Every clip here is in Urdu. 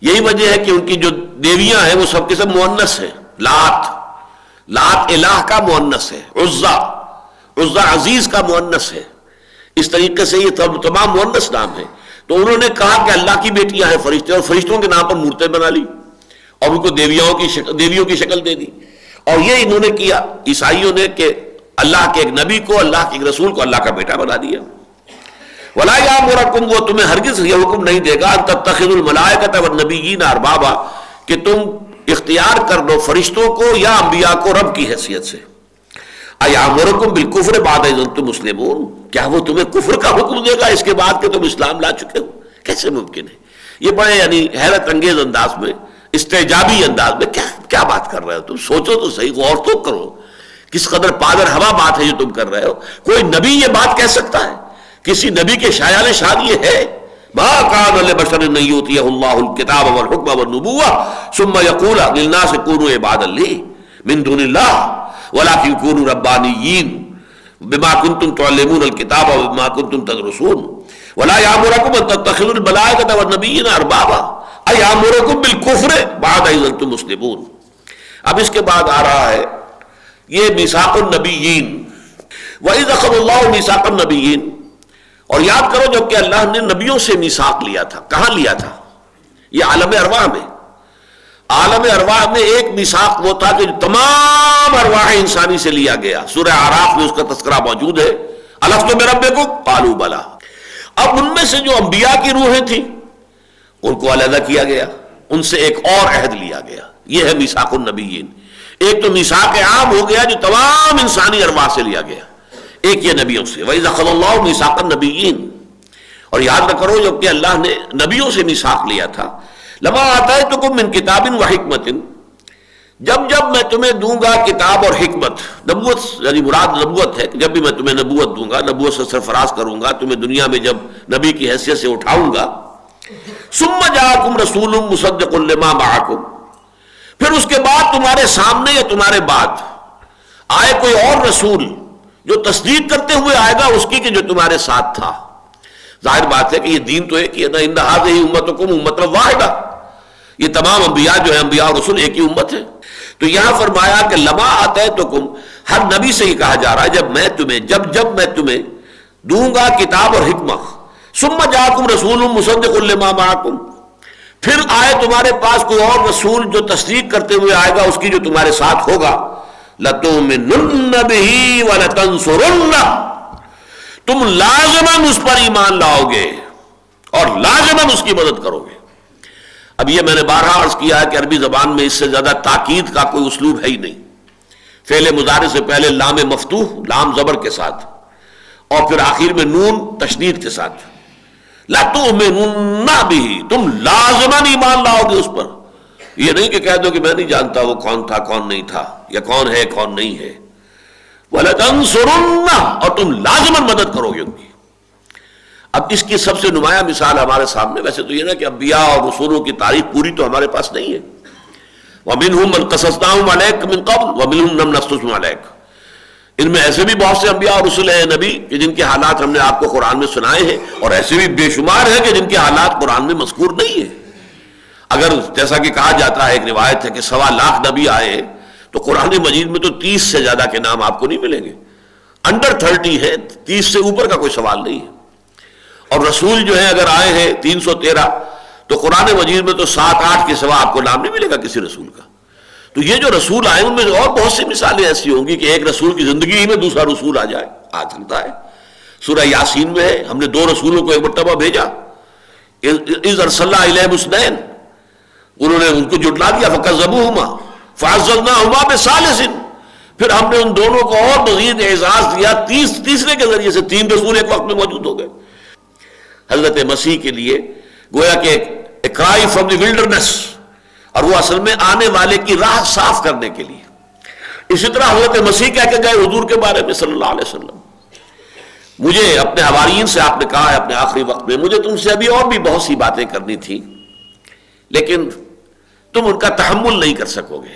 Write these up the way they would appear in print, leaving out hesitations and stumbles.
یہی وجہ ہے کہ ان کی جو دیویاں ہیں وہ سب کے سب مؤنث ہیں. لات الہ کا مؤنث ہے، عزا عزیز کا مؤنث ہے. اس طریقے سے یہ تمام مؤنث نام ہیں. تو انہوں نے کہا کہ اللہ کی بیٹیاں ہیں فرشتے، اور فرشتوں کے نام پر مورتیں بنا لی اور ان کو دیویوں کی شکل دے دی. اور یہ انہوں نے کیا عیسائیوں نے کہ اللہ کے ایک نبی کو، اللہ کے ایک رسول کو اللہ کا بیٹا بنا دیا. وَلَا يَأْمُرَكُمْ، وہ تمہیں ہرگز یہ حکم نہیں دے گا، أَن تَتَّخِذُوا الْمَلَائِكَةَ وَالنَّبِيِّينَ أَرْبَابًا، کہ تم اختیار کر لو فرشتوں کو یا انبیاء کو رب کی حیثیت سے. أَيَأْمُرُكُمْ بِالْكُفْرِ بَعْدَ إِذْ أَنْتُمْ مُسْلِمُونَ، کیا وہ تمہیں کفر کا حکم دے گا اس کے بعد کہ تم اسلام لا چکے ہو؟ کیسے ممکن ہے؟ یہ بڑے حیرت انگیز انداز میں، استعجابی انداز میں کیا بات کر رہے ہو تم؟ سوچو تو صحیح، غور تو کرو. کس قدر پادر ہوا بات ہے جو تم کر رہے ہو. کوئی نبی یہ بات کہہ سکتا ہے؟ کسی نبی کے شایان شان یہ ہے؟ مَا كَانَ لِبَشَرٍ أَن يُؤْتِيَهُ اللَّهُ الْكِتَابَ وَالْحُكْمَ وَالنُّبُوَّةَ ثُمَّ يَقُولُ لِلنَّاسِ كُونُوا عِبَادًا لِّي مِن دُونِ اللَّهِ وَلَٰكِن كُونُوا رَبَّانِيِّينَ بِمَا كُنتُمْ تُعَلِّمُونَ الْكِتَابَ وَبِمَا كُنتُمْ تَدْرُسُونَ وَلَا يَأْمُرُكُمْ أَن تَتَّخِذُوا الْمَلَائِكَةَ وَالنَّبِيِّينَ أَرْبَابًا أَيَأْمُرُكُمْ بِالْكُفْرِ بَعْدَ إِذْ أَنْتُمْ مُسْلِمُونَ. اب اس کے بعد آ رہا ہے یہ میثاق النبیین. وَإِذْ أَخَذَ اللَّهُ مِيثَاقَ النَّبِيِّينَ، اور یاد کرو جب کہ اللہ نے نبیوں سے میثاق لیا تھا. کہاں لیا تھا؟ یہ عالم ارواح میں. عالم ارواح میں ایک میثاق وہ تھا کہ تمام ارواح انسانی سے لیا گیا. سورہ اعراف میں اس کا تذکرہ موجود ہے. الست بربکم قالوا بلی. اب ان میں سے جو انبیاء کی روحیں تھیں ان کو علیحدہ کیا گیا، ان سے ایک اور عہد لیا گیا. یہ ہے میثاق النبیین. ایک تو میثاق عام ہو گیا جو تمام انسانی ارواح سے لیا گیا، ایک یہ نبیوں سے. وَإِذْ أَخَذَ اللَّهُ مِيثَاقَ النَّبِيِّينَ، اور یاد نہ کرو جب کہ اللہ نے نبیوں سے میثاق لیا تھا. لَمَا آتَيْتُكُم مِّن كِتَابٍ وَحِكْمَةٍ، جب میں تمہیں دوں گا کتاب اور حکمت. نبوت یعنی مراد نبوت ہے کہ جب بھی میں تمہیں نبوت دوں گا، نبوت سے سرفراز کروں گا، تمہیں دنیا میں جب نبی کی حیثیت سے اٹھاؤں گا. ثُمَّ جَاءَكُمْ رَسُولٌ مُصَدِّقٌ لِّمَا مَعَكُمْ، پھر اس کے بعد تمہارے سامنے یا تمہارے بعد آئے کوئی اور رسول جو تصدیق کرتے ہوئے آئے گا اس کی کہ جو تمہارے ساتھ تھا. ظاہر بات ہے کہ یہ دین تو ایک ہی ہے نا. ان هذه امتکم امۃ واحدہ، یہ تمام انبیاء جو ہیں انبیاء اور رسول ایک ہی امت ہے. تو یہاں فرمایا کہ لما آتیتکم، ہر نبی سے ہی کہا جا رہا ہے جب میں تمہیں دوں گا کتاب اور حکمت. ثم جاءکم رسول مصدق لما معکم، پھر آئے تمہارے پاس کوئی اور رسول جو تصدیق کرتے ہوئے آئے گا اس کی جو تمہارے ساتھ ہوگا. لَتُؤْمِنُنَّ بِهِ وَلَتَنْصُرُنَّهُ، تم لازماً اس پر ایمان لاؤ گے اور لازماً اس کی مدد کرو گے. اب یہ میں نے بارہا عرض کیا ہے کہ عربی زبان میں اس سے زیادہ تاکید کا کوئی اسلوب ہے ہی نہیں. فعل مضارع سے پہلے لام مفتوح، لام زبر کے ساتھ، اور پھر آخر میں نون تشدید کے ساتھ. لَتُؤْمِنُنَّ بِهِ، تم لازماً ایمان لاؤ گے اس پر. یہ نہیں کہ کہہ دو کہ میں نہیں جانتا وہ کون تھا کون نہیں تھا، یا کون ہے کون نہیں ہے. وَلَتَنْصُرُنَّهُ، اور تم لازماً مدد کرو گے ان کی. اب اس کی سب سے نمایاں مثال ہمارے سامنے ویسے تو یہ نا کہ انبیاء اور رسولوں کی تاریخ پوری تو ہمارے پاس نہیں ہے. وَمِنْهُمْ مَنْ قَصَصْنَاهُمْ عَلَيْكَ مِنْ قَبْلُ وَمِنْهُمْ لَمْ نَقْصُصْهُمْ عَلَيْكَ. ان میں ایسے بھی بہت سے انبیاء اور رسول ہیں نبی کہ جن کے حالات ہم نے آپ کو قرآن میں سنائے ہیں، اور ایسے بھی بے شمار ہیں کہ جن کے حالات قرآن میں مذکور نہیں ہیں. اگر جیسا کہ کہا جاتا ہے، ایک روایت ہے کہ 1.25 لاکھ نبی آئے تو قرآن مجید میں تو 30 سے زیادہ کے نام آپ کو نہیں ملیں گے. انڈر 30 ہے، 30 سے اوپر کا کوئی سوال نہیں ہے. اور رسول جو ہیں اگر آئے ہیں 313 تو قرآن مجید میں تو 7-8 کے سوا آپ کو نام نہیں ملے گا کسی رسول کا. تو یہ جو رسول آئے ان میں اور بہت سی مثالیں ایسی ہوں گی کہ ایک رسول کی زندگی ہی میں دوسرا رسول آ جائے. آ سکتا ہے. سورہ یاسین میں ہے ہم نے 2 رسولوں کو ایک مرتبہ بھیجا. اذ ارسلنا الیہم اثنین، انہوں نے ان کو جھٹلا دیا. فکذبوہما فعززناہما بثالث، پھر ہم نے ان دونوں کو اور مزید اعزاز دیا تیسرے کے ذریعے سے. 3 رسول ایک وقت میں موجود ہو گئے. حضرت مسیح کے لیے گویا کہ ایک کرائی فرام دی ولڈرنس، اور وہ اصل میں آنے والے کی راہ صاف کرنے کے لیے. اسی طرح حضرت مسیح کہہ کے گئے حضور کے بارے میں صلی اللہ علیہ وسلم، مجھے اپنے حواریین سے آپ نے کہا ہے اپنے آخری وقت میں مجھے تم سے ابھی اور بھی بہت سی باتیں کرنی تھی لیکن تم ان کا تحمل نہیں کر سکو گے.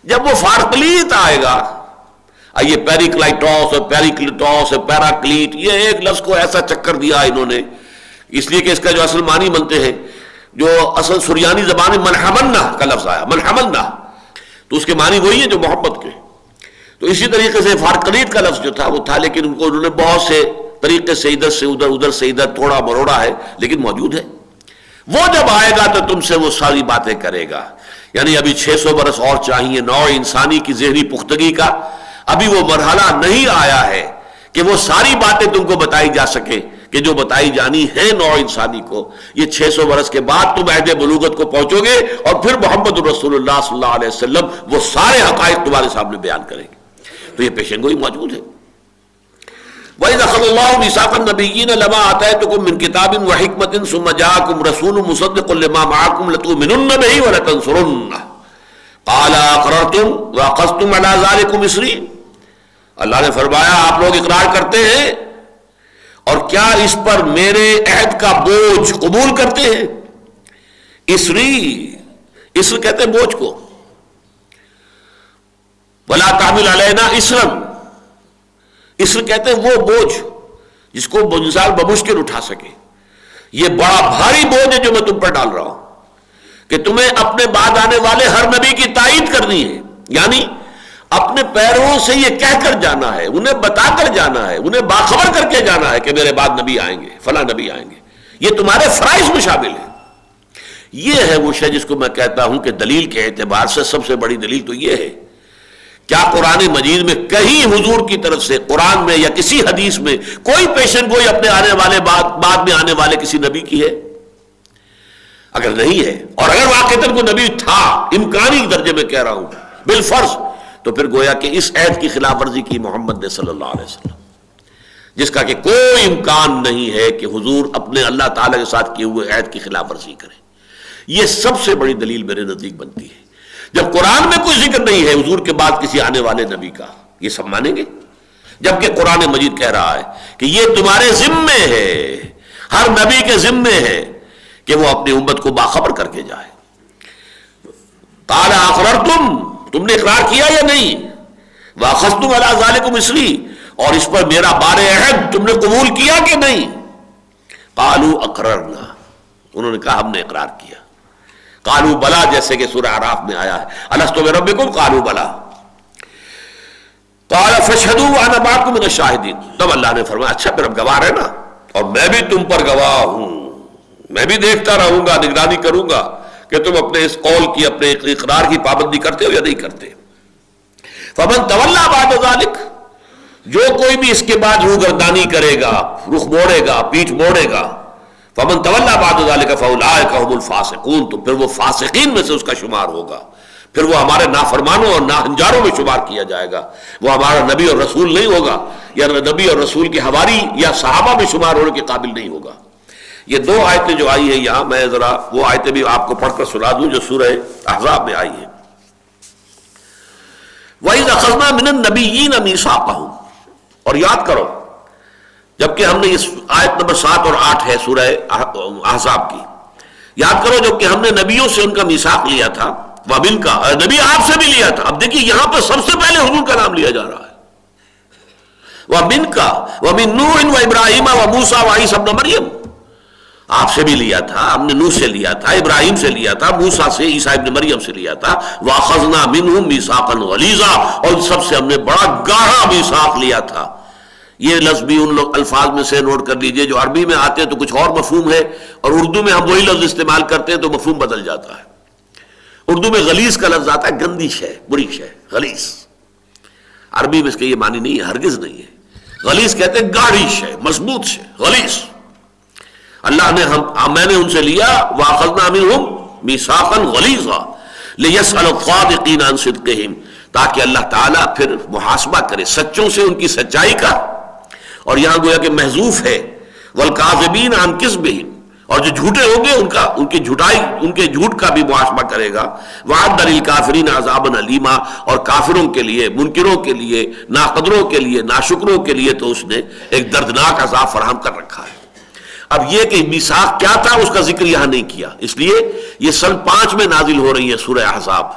جب وہ فارکلیت آئے گا، یہ پیریکلائٹوس اور پیریکلیٹوس اور پیراکلیٹ، یہ ایک لفظ کو ایسا چکر دیا انہوں نے، اس لیے کہ اس کا جو اصل معنی بنتے ہیں جو اصل سریانی زبان میں منحملنا کا لفظ آیا، منحملنا، تو اس کے معنی وہی ہیں جو محبت کے. تو اسی طریقے سے فارقلیت کا لفظ جو تھا وہ تھا، لیکن ان کو انہوں نے بہت سے طریقے سے ادھر سے ادھر، ادھر سے ادھر توڑا مروڑا ہے، لیکن موجود ہے. وہ جب آئے گا تو تم سے وہ ساری باتیں کرے گا. یعنی ابھی 600 برس اور چاہیے نوع انسانی کی ذہنی پختگی کا. ابھی وہ مرحلہ نہیں آیا ہے کہ وہ ساری باتیں تم کو بتائی جا سکے کہ جو بتائی جانی ہے نوع انسانی کو. یہ 600 برس کے بعد تم عہد بلوغت کو پہنچو گے اور پھر محمد رسول اللہ صلی اللہ علیہ وسلم وہ سارے حقائق تمہارے سامنے بیان کریں گے. تو یہ پیشن گوئی موجود ہے. وَإِذْ أَخَذَ اللَّهُ مِيثَاقَ النَّبِيِّينَ لَمَا آتَيْتُكُم مِّن كِتَابٍ وَحِكْمَةٍ ثُمَّ جَاءَكُمْ رَسُولٌ مُصَدِّقٌ لِّمَا مَعَكُمْ لَتُؤْمِنُنَّ بِهِ وَلَتَنصُرُنَّهُ قَالَ أَقْرَرْتُمْ وَأَخَذْتُمْ عَلَىٰ ذَٰلِكُمْ إِصْرِي. اللہ نے فرمایا آپ لوگ اقرار کرتے ہیں اور کیا اس پر میرے عہد کا بوجھ قبول کرتے ہیں. اسری، اسر کہتے ہیں بوجھ کو. وَلَا تَحْمِلْ عَلَيْنَا إِصْرًا، اسر کہتے ہیں وہ بوجھ جس کو انسان بمشکل اٹھا سکے. یہ بڑا بھاری بوجھ ہے جو میں تم پر ڈال رہا ہوں کہ تمہیں اپنے بعد آنے والے ہر نبی کی تائید کرنی ہے. یعنی اپنے پیروں سے یہ کہہ کر جانا ہے، انہیں بتا کر جانا ہے، انہیں باخبر کر کے جانا ہے کہ میرے بعد نبی آئیں گے، فلاں نبی آئیں گے. یہ تمہارے فرائض میں شامل ہے. یہ ہے وہ شے جس کو میں کہتا ہوں کہ دلیل کے اعتبار سے سب سے بڑی دلیل تو یہ ہے. کیا قرآن مجید میں کہیں حضور کی طرف سے قرآن میں یا کسی حدیث میں کوئی پیشن گوئی اپنے آنے والے بعد میں آنے والے کسی نبی کی ہے؟ اگر نہیں ہے، اور اگر واقعتاً کوئی نبی تھا، امکانی درجے میں کہہ رہا ہوں بالفرض، تو پھر گویا کہ اس عہد کی خلاف ورزی کی محمد نے صلی اللہ علیہ وسلم، جس کا کہ کوئی امکان نہیں ہے کہ حضور اپنے اللہ تعالیٰ کے ساتھ کیے ہوئے عہد کی خلاف ورزی کریں. یہ سب سے بڑی دلیل میرے نزدیک بنتی ہے. جب قرآن میں کوئی ذکر نہیں ہے حضور کے بعد کسی آنے والے نبی کا، یہ سب مانیں گے. جبکہ قرآن مجید کہہ رہا ہے کہ یہ تمہارے ذمے ہے، ہر نبی کے ذمے ہے کہ وہ اپنی امت کو باخبر کر کے جائے. قال اقررتم، تم نے اقرار کیا یا نہیں؟ واخذتم علی ذالکم اسری، اور اس پر میرا بار عہد تم نے قبول کیا کہ نہیں؟ قالوا اقررنا، انہوں نے کہا ہم نے اقرار کیا. قالوا بلا، جیسے کہ سورہ اعراف میں آیا ہے الست بربکم قالوا بلا. قال فاشهدوا وانا معكم من الشاهدين. تب اللہ نے فرمایا اچھا پھر اب گواہ رہنا اور میں بھی تم پر گواہ ہوں، میں بھی دیکھتا رہوں گا، نگرانی کروں گا کہ تم اپنے اس قول کی، اپنے اقرار کی پابندی کرتے ہو یا نہیں کرتے. فمن تولى بعد ذلك، جو کوئی بھی اس کے بعد روگردانی کرے گا، رخ موڑے گا، پیٹھ موڑے گا، فمن تولى بعد ذلك فاولئك هم الفاسقون، تو پھر وہ فاسقین میں سے اس کا شمار ہوگا، پھر وہ ہمارے نافرمانوں اور ناہنجاروں میں شمار کیا جائے گا. وہ ہمارا نبی اور رسول نہیں ہوگا، یا نبی اور رسول کے حواری یا صحابہ میں شمار ہونے کے قابل نہیں ہوگا. یہ دو آیتیں جو آئی ہیں یہاں، میں ذرا وہ آیتیں بھی آپ کو پڑھ کر سنا دوں جو سورہ احزاب میں آئی ہیں. وَإِذْ أَخَذْنَا مِنَ النَّبِيِّينَ مِيثَاقَهُمْ، اور یاد کرو جبکہ ہم نے اس آیت نمبر 7 اور 8 ہے سورہ احزاب کی، یاد کرو جبکہ ہم نے نبیوں سے ان کا میثاق لیا تھا، وَمِنْكَ، نبی آپ سے بھی لیا تھا. اب دیکھیے یہاں پر سب سے پہلے حضور کا نام لیا جا رہا ہے. وَمِنْكَ وَمِنْ نُوحٍ وَإِبْرَاهِيمَ وَمُوسَىٰ وَعِيسَىٰ ابْنَ مَرْيَمَ، آپ سے بھی لیا تھا، ہم نے نوح سے لیا تھا، ابراہیم سے لیا تھا، موسیٰ سے، عیسیٰ ابن مریم سے لیا تھا. وَأَخَذْنَا مِنْهُمْ مِيثَاقًا غَلِيظًا، اور ان سب سے ہم نے بڑا گاڑا میثاق لیا تھا. یہ لفظ بھی ان لوگ الفاظ میں سے نوٹ کر لیجئے جو عربی میں آتے ہیں تو کچھ اور مفہوم ہے، اور اردو میں ہم وہی لفظ استعمال کرتے ہیں تو مفہوم بدل جاتا ہے. اردو میں غلیظ کا لفظ آتا ہے گندی شے، بری شے، غلیظ. عربی میں اس کا یہ معنی نہیں ہے، ہرگز نہیں ہے. غلیظ کہتے ہیں گاڑی شے، مضبوط شے، غلیظ. اللہ نے میں نے ان سے لیا وَأَخَذْنَا مِنْهُمْ مِيثَاقًا غَلِيظًا لِيَسْأَلَ الصَّادِقِينَ عَنْ صِدْقِهِمْ، تاکہ اللہ تعالیٰ پھر محاسبہ کرے سچوں سے ان کی سچائی کا. اور یہاں گویا کہ محذوف ہے وَالْكَاذِبِينَ عَنْ كِذْبِهِمْ، اور جو جھوٹے ہوں گے ان کی جھوٹائی، ان کے جھوٹ کا بھی محاسبہ کرے گا. وَعَدَّ لِلْكَافِرِينَ عَذَابًا أَلِيمًا، اور کافروں کے لیے، منکروں کے لیے، ناقدروں کے لیے، ناشکروں کے لیے تو اس نے ایک دردناک عذاب فراہم کر رکھا ہے. اب یہ کہ میثاق کیا تھا اس کا ذکر یہاں نہیں کیا، اس لیے یہ سن 5 میں نازل ہو رہی ہے سورہ احزاب.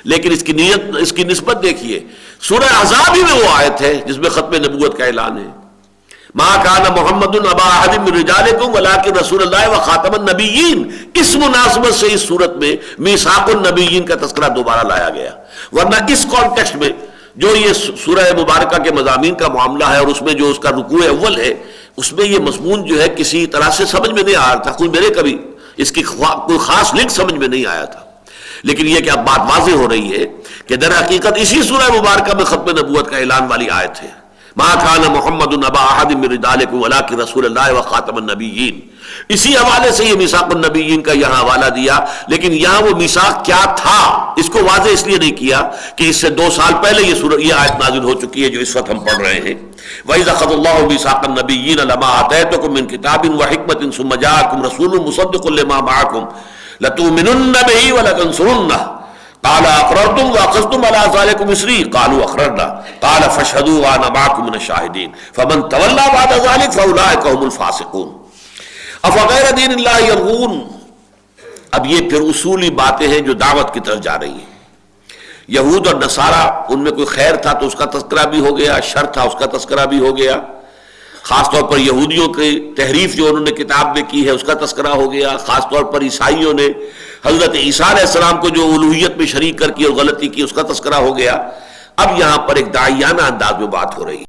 لیکن اس کی نسبت دیکھیے، سورہ احزاب ہی میں وہ آیت ہے جس میں ختم نبوت کا اعلان ہے. ما کان محمد ابا احد من رجالکم ولکن رسول اللہ وخاتم النبیین، اس مناسبت سے اس صورت میں میثاق النبیین کا تذکرہ دوبارہ لایا گیا، ورنہ اس کانٹیکسٹ میں جو یہ سورہ مبارکہ کے مضامین کا معاملہ ہے اور اس میں جو اس کا رکوع اول ہے، اس میں یہ مضمون جو ہے کسی طرح سے سمجھ میں نہیں آ رہا تھا، کوئی میرے کبھی اس کی کوئی خاص لنک سمجھ میں نہیں آیا تھا، لیکن یہ کہ اب بات واضح ہو رہی ہے کہ در حقیقت اسی سورہ مبارکہ میں ختم نبوت کا اعلان والی آیت ہے، ما کان محمد ابا احد من رجالکم ولکن رسول اللہ وخاتم النبیین۔ اسی حوالے سے یہ میثاق النبیین کا یہاں حوالہ دیا، لیکن یہاں وہ میثاق کیا تھا اس کو واضح اس لیے نہیں کیا کہ اس سے 2 سال پہلے یہ آیت نازل ہو چکی ہے جو اس وقت ہم پڑھ رہے ہیں۔ وَإِذَا أَخَذَ اللَّهُ مِيثَاقَ النَّبِيِّينَ لَمَا آتَيْتُكُم مِّن كِتَابٍ وَحِكْمَةٍ ثُمَّ جَاءَكُمْ رَسُولٌ مُصَدِّقٌ لِّمَا مَعَكُمْ لَتُؤْمِنُنَّ بِهِ وَلَتَنصُرُنَّهُ قال اقررتم واخذتم على ذلكم اصري قالوا اقررنا قال فاشهدوا وانا معكم من الشاهدين فمن تولى بعد ذلك فاولئك هم الفاسقون افغير دين الله يبغون۔ اب یہ پھر اصولی باتیں ہیں جو دعوت کی طرف جا رہی ہیں۔ یہود اور نصارہ ان میں کوئی خیر تھا تو اس کا تذکرہ بھی ہو گیا، شر تھا اس کا تذکرہ بھی ہو گیا، خاص طور پر یہودیوں کی تحریف جو انہوں نے کتاب میں کی ہے اس کا تذکرہ ہو گیا، خاص طور پر عیسائیوں نے حضرت عیسیٰ علیہ السلام کو جو الوہیت میں شریک کر کی اور غلطی کی اس کا تذکرہ ہو گیا۔ اب یہاں پر ایک داعیانہ انداز میں بات ہو رہی ہے۔